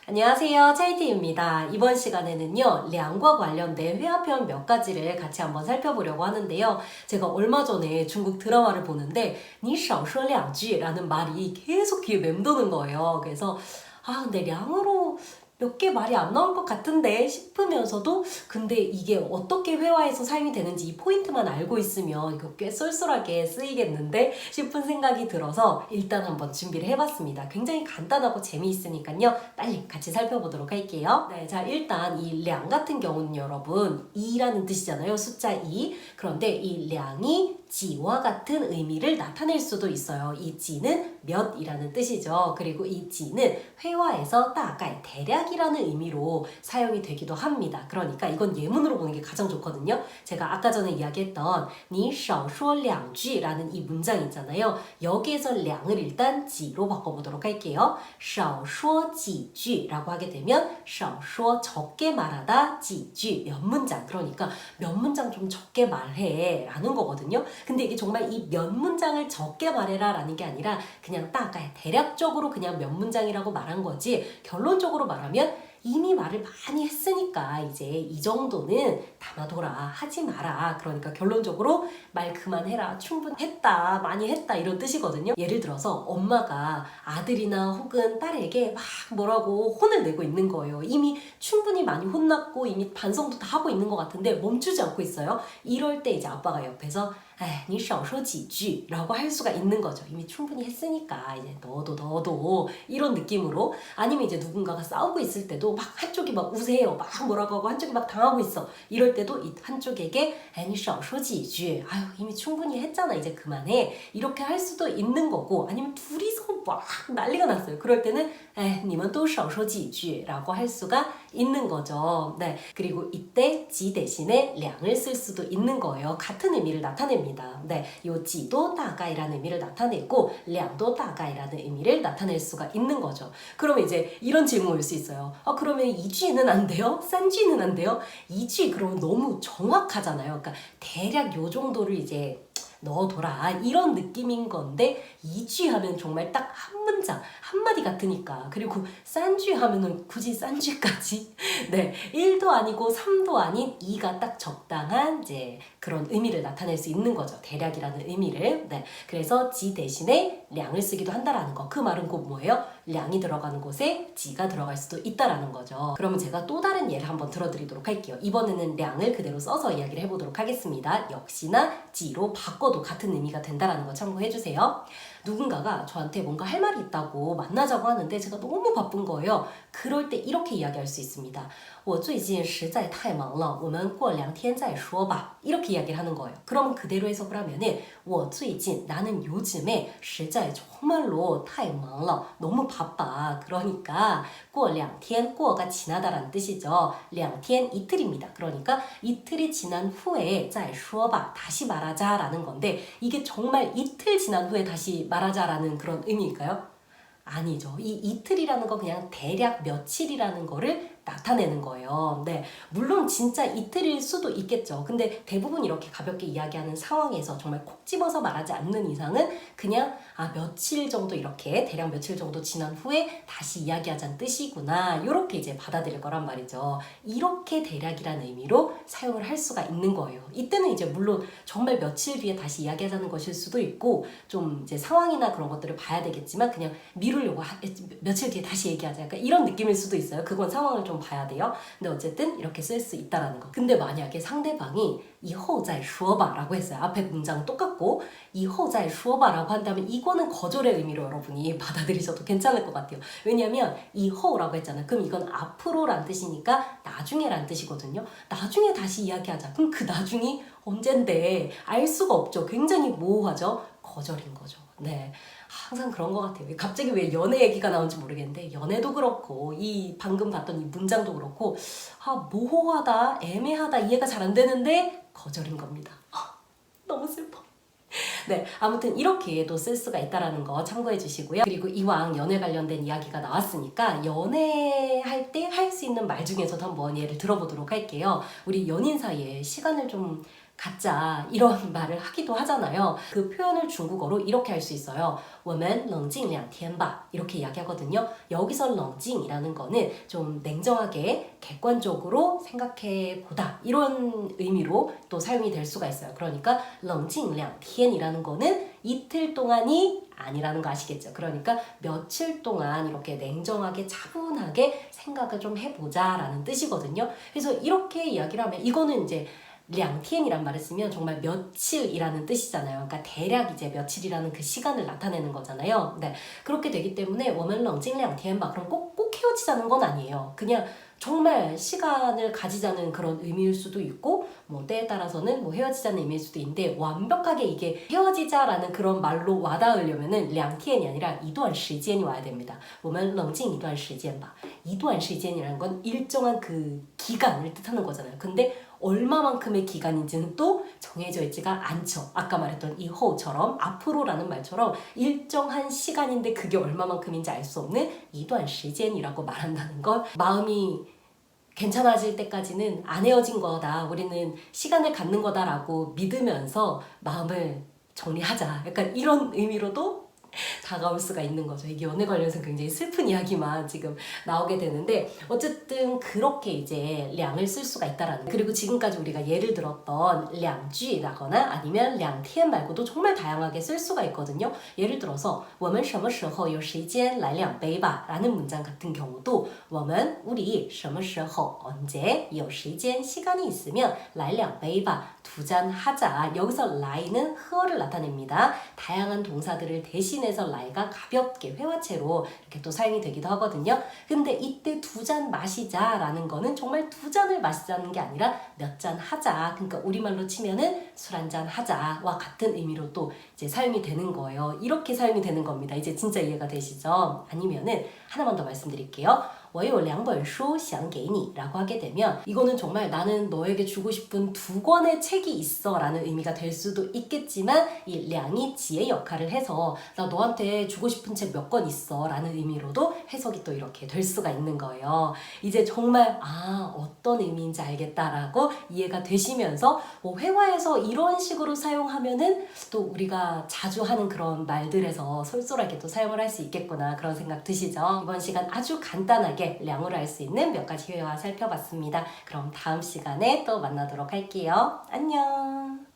안녕하세요. 차이티입니다. 이번 시간에는요, 량과 관련된 회화표현 몇 가지를 같이 한번 살펴보려고 하는데요. 제가 얼마 전에 중국 드라마를 보는데, 你少说两句라는 말이 계속 귀에 맴도는 거예요. 그래서, 근데 량으로 몇 개 말이 안 나올 것 같은데 싶으면서도 근데 이게 어떻게 회화에서 사용이 되는지 이 포인트만 알고 있으면 이거 꽤 쏠쏠하게 쓰이겠는데 싶은 생각이 들어서 일단 한번 준비를 해봤습니다. 굉장히 간단하고 재미있으니까요. 빨리 같이 살펴보도록 할게요. 네, 자 일단 이 량 같은 경우는 여러분 2라는 뜻이잖아요. 숫자 2. 그런데 이 량이 지와 같은 의미를 나타낼 수도 있어요. 이 지는 몇이라는 뜻이죠. 그리고 이 지는 회화에서 다가이 대략이라는 의미로 사용이 되기도 합니다. 그러니까 이건 예문으로 보는 게 가장 좋거든요. 제가 아까 전에 이야기했던 你少说两句라는 이 문장 있잖아요. 여기에서 량을 일단 지로 바꿔보도록 할게요. 少说几句라고 하게 되면 少说적게 말하다 几句몇 문장 그러니까 몇 문장 좀 적게 말해 라는 거거든요. 근데 이게 정말 이 몇 문장을 적게 말해라 라는 게 아니라 그냥 따가야 대략적으로 그냥 몇 문장이라고 말한 거지 결론적으로 말하면 이미 말을 많이 했으니까 이제 이 정도는 담아둬라 하지 마라 그러니까 결론적으로 말 그만해라 충분했다 많이 했다 이런 뜻이거든요. 예를 들어서 엄마가 아들이나 혹은 딸에게 막 뭐라고 혼을 내고 있는 거예요. 이미 충분히 많이 혼났고 이미 반성도 다 하고 있는 것 같은데 멈추지 않고 있어요. 이럴 때 이제 아빠가 옆에서 你少说几句 라고 할 수가 있는 거죠. 이미 충분히 했으니까 이제 너도 이런 느낌으로 아니면 이제 누군가가 싸우고 있을 때도 막 한쪽이 막 우세요. 막 뭐라고 하고 한쪽이 막 당하고 있어. 이럴 때도 이 한쪽에게 你少说几句 아유 이미 충분히 했잖아 이제 그만해 이렇게 할 수도 있는 거고 아니면 둘이서 막 난리가 났어요. 그럴 때는 你们都少说几句 라고 할 수가 있는 거죠. 네, 그리고 이때 지 대신에 량을 쓸 수도 있는 거예요. 같은 의미를 나타냅니다. 네, 요 지도 다가이라는 의미를 나타내고 량도 다가이라는 의미를 나타낼 수가 있는 거죠. 그러면 이제 이런 질문 올 수 있어요. 그러면 2G는 안 돼요? 3G는 안 돼요? 2G 그러면 너무 정확하잖아요. 그러니까 대략 요 정도를 이제 넣어둬라 이런 느낌인 건데 2G 하면 정말 딱 한 문장 한마디 같으니까 그리고 싼쥐 하면은 굳이 싼쥐까지 네 1도 아니고 3도 아닌 2가 딱 적당한 이제 그런 의미를 나타낼 수 있는 거죠. 대략이라는 의미를. 네, 그래서 지 대신에 량을 쓰기도 한다라는 거. 그 말은 곧 뭐예요? 량이 들어가는 곳에 지가 들어갈 수도 있다라는 거죠. 그러면 제가 또 다른 예를 한번 들어드리도록 할게요. 이번에는 량을 그대로 써서 이야기를 해보도록 하겠습니다. 역시나 지로 바꿔도 같은 의미가 된다라는 거 참고해주세요. 누군가가 저한테 뭔가 할 말이 있다고 만나자고 하는데 제가 너무 바쁜 거예요. 그럴 때 이렇게 이야기할 수 있습니다. 我最近实在太忙了我们过两天再说吧 이렇게 이야기를 하는 거예요. 그러면 그대로 해석을 하면은 我最近 나는 요즘에 实在 정말로 太忙了 너무 바빠. 그러니까 过两天 过가 지나다라는 뜻이죠. 两天 이틀입니다. 그러니까 이틀이 지난 후에 再说吧 다시 말하자 라는 건데 이게 정말 이틀 지난 후에 다시 말하자라는 그런 의미일까요? 아니죠. 이 이틀이라는 거 그냥 대략 며칠이라는 거를 나타내는 거예요. 네, 물론 진짜 이틀일 수도 있겠죠. 근데 대부분 이렇게 가볍게 이야기하는 상황에서 정말 콕 집어서 말하지 않는 이상은 그냥 며칠 정도 이렇게 대략 며칠 정도 지난 후에 다시 이야기하자는 뜻이구나 이렇게 이제 받아들일 거란 말이죠. 이렇게 대략이라는 의미로 사용을 할 수가 있는 거예요. 이때는 이제 물론 정말 며칠 뒤에 다시 이야기하자는 것일 수도 있고 좀 이제 상황이나 그런 것들을 봐야 되겠지만 그냥 미루려고 며칠 뒤에 다시 얘기하자 약간 이런 느낌일 수도 있어요. 그건 상황을 좀 봐야 돼요. 근데 어쨌든 이렇게 쓸 수 있다라는 거. 근데 만약에 상대방이 以后再说吧 라고 했어요. 앞에 문장 똑같고 以后再说吧 라고 한다면 이거는 거절의 의미로 여러분이 받아들이셔도 괜찮을 것 같아요. 왜냐면 以后 라고 했잖아요. 그럼 이건 앞으로란 뜻이니까 나중에란 뜻이거든요. 나중에 다시 이야기하자. 그럼 그 나중이 언젠데 알 수가 없죠. 굉장히 모호하죠. 거절인 거죠. 네, 항상 그런 것 같아요. 갑자기 왜 연애 얘기가 나온지 모르겠는데 연애도 그렇고 이 방금 봤던 이 문장도 그렇고 모호하다, 애매하다, 이해가 잘 안 되는데 거절인 겁니다. 너무 슬퍼. 네, 아무튼 이렇게도 쓸 수가 있다는 거 참고해 주시고요. 그리고 이왕 연애 관련된 이야기가 나왔으니까 연애할 때 할 수 있는 말 중에서도 한번 예를 들어보도록 할게요. 우리 연인 사이에 시간을 좀 갖자 이런 말을 하기도 하잖아요. 그 표현을 중국어로 이렇게 할 수 있어요. 我们冷静两天吧 이렇게 이야기하거든요. 여기서 冷静이라는 거는 좀 냉정하게 객관적으로 생각해 보다 이런 의미로 또 사용이 될 수가 있어요. 그러니까 冷静两天이라는 거는 이틀 동안이 아니라는 거 아시겠죠? 그러니까 며칠 동안 이렇게 냉정하게 차분하게 생각을 좀 해보자 라는 뜻이거든요. 그래서 이렇게 이야기를 하면 이거는 이제 2天이란 말을 쓰면 정말 며칠이라는 뜻이잖아요. 그러니까 대략 이제 며칠이라는 그 시간을 나타내는 거잖아요. 네, 그렇게 되기 때문에 我们冷静两天吧 그럼 꼭 헤어지자는 건 아니에요. 그냥 정말 시간을 가지자는 그런 의미일 수도 있고 뭐 때에 따라서는 뭐 헤어지자는 의미일 수도 있는데 완벽하게 이게 헤어지자라는 그런 말로 와닿으려면은 2天이 아니라 一段时间이 와야 됩니다. 我们冷静一段时间吧. 一段时间이라는 건 일정한 그 기간을 뜻하는 거잖아요. 근데 얼마만큼의 기간인지는 또 정해져 있지가 않죠. 아까 말했던 이호처럼 앞으로라는 말처럼 일정한 시간인데 그게 얼마만큼인지 알 수 없는 一段时间이라고 말한다는 건 마음이 괜찮아질 때까지는 안 헤어진 거다. 우리는 시간을 갖는 거다라고 믿으면서 마음을 정리하자. 약간 이런 의미로도 다가올 수가 있는 거죠. 이게 연애 관련해서 굉장히 슬픈 이야기만 지금 나오게 되는데 어쨌든 그렇게 이제 량을 쓸 수가 있다라는 그리고 지금까지 우리가 예를 들었던 两句라거나 아니면 2天 말고도 정말 다양하게 쓸 수가 있거든요. 예를 들어서 我们什么时候有时间来两杯吧 라는 문장 같은 경우도 我们 우리 什么时候 언제 有时间 시간이 있으면 来两杯吧 두 잔 하자. 여기서 라이는 흐어를 나타냅니다. 다양한 동사들을 대신해서 라이가 가볍게 회화체로 이렇게 또 사용이 되기도 하거든요. 근데 이때 두 잔 마시자라는 거는 정말 두 잔을 마시자는 게 아니라 몇 잔 하자. 그러니까 우리말로 치면은 술 한 잔 하자와 같은 의미로 또 이제 사용이 되는 거예요. 이렇게 사용이 되는 겁니다. 이제 진짜 이해가 되시죠? 아니면은 하나만 더 말씀드릴게요. 我有两本书想给你 라고 하게 되면 이거는 정말 나는 너에게 주고 싶은 두 권의 책이 있어 라는 의미가 될 수도 있겠지만 이 량이 지의 역할을 해서 나 너한테 주고 싶은 책 몇 권 있어 라는 의미로도 해석이 또 이렇게 될 수가 있는 거예요. 이제 정말 어떤 의미인지 알겠다라고 이해가 되시면서 뭐 회화에서 이런 식으로 사용하면은 또 우리가 자주 하는 그런 말들에서 쏠쏠하게 또 사용을 할 수 있겠구나 그런 생각 드시죠? 이번 시간 아주 간단하게 량으로 할 수 있는 몇 가지 회화 살펴봤습니다. 그럼 다음 시간에 또 만나도록 할게요. 안녕!